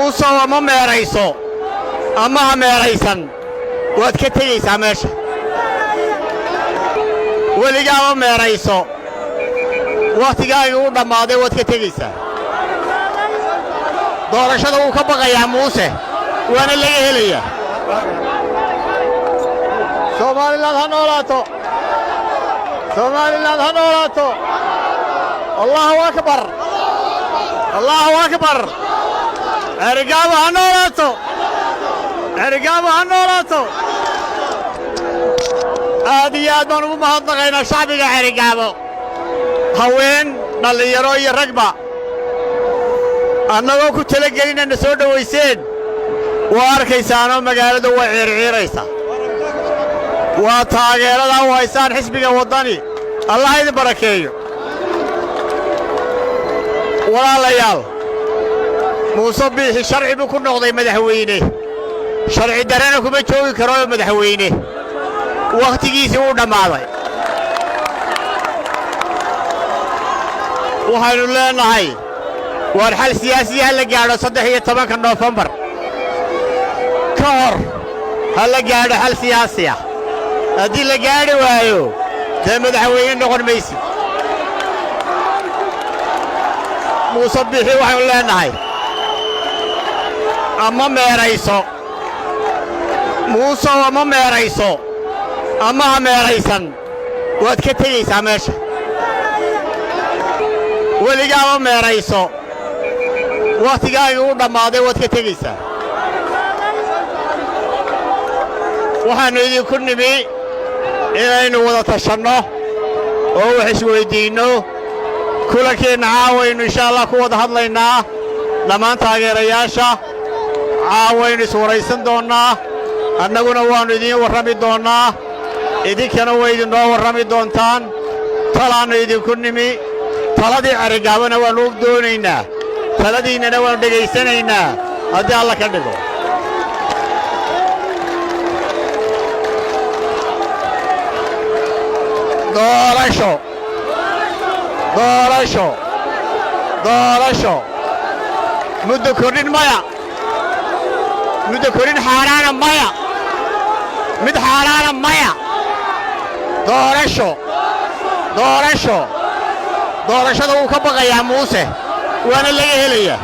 muuse ama meerayso ama ha meeraysan waad ka tegaysaa meesha weligaama meerayso wakhtigaagii u dhammaaday waad ka tegaysaa doorashada wuu ka baqayaa muuse waana laga helayaa Somaliland ha noolaato Somaliland ha noolaato Allahu akbar Allahu akbar Ergaabo ha noolaato Ergaabo ha noolaato aad iyo aad baan ugu mahadnaqaynaa shacbiga Ergaabo haween dhalinyaro iyo ragba annagoo ku talagelinayna soo dhawayseen waa arkaysaanoo magaalada waa ciirciiraysa waa taageerada u haysaan xisbiga waddani allah idin barakeeyo walaalayaal muuse biixi sharci buu ku noqday madaxweyne sharci darana kuma joogi karo madaxweyne wakhtigiisii wuu dhammaaday waxaynu leenahay waar xal siyaasi ha la gaadho 13 Noofembar ka hor ha la gaadho xal siyaasi ah haddii la gaadhi waayo dee madaxweyne noqon maysid muuse biixi waxaynu leenahay ama meerayso muuse ama meerayso ama ha meeraysan waad ka tegaysaa meesha weligaama meerayso wakhtigaagii u dhammaaday waad ka tegaysaa waxaannu idinku nimi inaynu wada tashanno oo wax isweyddiinno kulankeenna caawaynu insha allah ku wada hadlaynaa dhammaan taageerayaasha caawaynu iswaraysan doonnaa annaguna waannu idiin warrami doonnaa idinkana way idinnoo warrami doontaan talaannu idinku nimi taladii Ergaabona waannu og doonaynaa taladiinnana waannu dhegaysanaynaa haddii alla ka dhigo doorasho muddo kordhin maya muddo kordhin xaaraana maya mid xaaraana maya doorashada wuu ka baqayaa muuse waana laga helayaa